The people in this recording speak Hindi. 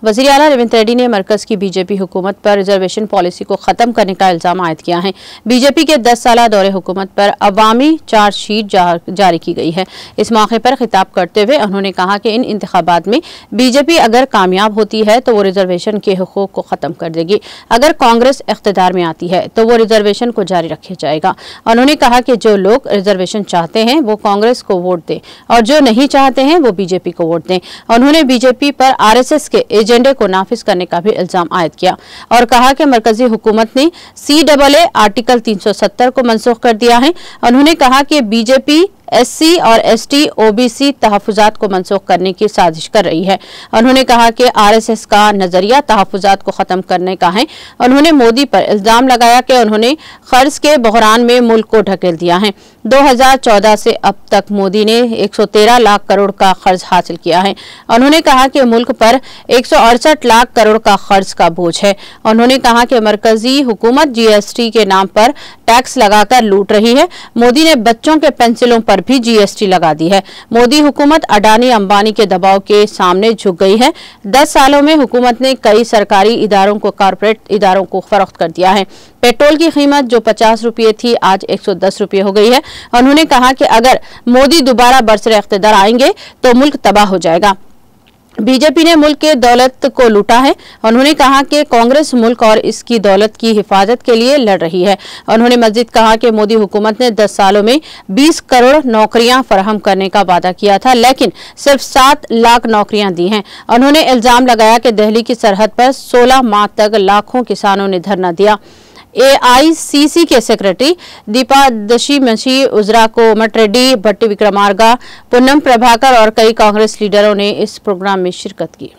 वज़ीर आला रेवंत रेड्डी ने मरकज की बीजेपी हुकूमत पर रिजर्वेशन पॉलिसी को खत्म करने का इल्जाम आयद किया है। बीजेपी के 10 साला दौरे हुकूमत पर अवामी चार्जशीट जारी की गई है। इस मौके पर खिताब करते हुए उन्होंने कहा कि इन इंतखाबात में बीजेपी अगर कामयाब होती है तो वो रिजर्वेशन के हुकूक को खत्म कर देगी। अगर कांग्रेस इख्तिदार में आती है तो वो रिजर्वेशन को जारी रखा जाएगा। उन्होंने कहा कि जो लोग रिजर्वेशन चाहते हैं वो कांग्रेस को वोट दें और जो नहीं चाहते हैं वो बीजेपी को वोट दें। उन्होंने बीजेपी पर आरएसएस के एजेंडे को नाफिज करने का भी इल्जाम आयद किया और कहा कि मरकजी हुकूमत ने CAA आर्टिकल 370 को मनसूख कर दिया है। उन्होंने कहा कि बीजेपी SC और ST OBC तहफ़्फ़ुज़ात को मनसूख करने की साजिश कर रही है। उन्होंने कहा कि RSS का नज़रिया तहफ़्फ़ुज़ात को ख़त्म करने का है। उन्होंने मोदी पर इल्ज़ाम लगाया कि उन्होंने कर्ज के बहरान में मुल्क को ढकेल दिया है। 2014 से अब तक मोदी ने 113 लाख करोड़ का कर्ज हासिल किया है। उन्होंने कहा कि मुल्क पर 168 लाख करोड़ का कर्ज का बोझ है। उन्होंने कहा कि मरकजी हुकूमत GST के नाम पर टैक्स लगाकर लूट रही है। मोदी ने बच्चों के पेंसिलों पर भी GST लगा दी है। मोदी हुकूमत अडानी अंबानी के दबाव के सामने झुक गई है। 10 सालों में हुकूमत ने कई सरकारी इदारों को कारपोरेट इदारों को फरोख्त कर दिया है। पेट्रोल की कीमत जो 50 रुपये थी आज 110 रुपये हो गई है। उन्होंने कहा कि अगर मोदी दोबारा बरसरे इख्तिदार आएंगे तो मुल्क तबाह हो जाएगा। बीजेपी ने मुल्क के दौलत को लूटा है। उन्होंने कहा कि कांग्रेस मुल्क और इसकी दौलत की हिफाजत के लिए लड़ रही है। उन्होंने मजीद कहा कि मोदी हुकूमत ने 10 सालों में 20 करोड़ नौकरियां फराहम करने का वादा किया था, लेकिन सिर्फ 7 लाख नौकरियां दी हैं। उन्होंने इल्जाम लगाया कि दिल्ली की सरहद पर 16 माह तक लाखों किसानों ने धरना दिया। AICC के सेक्रेटरी दीपा दशीमशी, उजरा कोमट रेड्डी, भट्टी विक्रमार्का, पूनम प्रभाकर और कई कांग्रेस लीडरों ने इस प्रोग्राम में शिरकत की।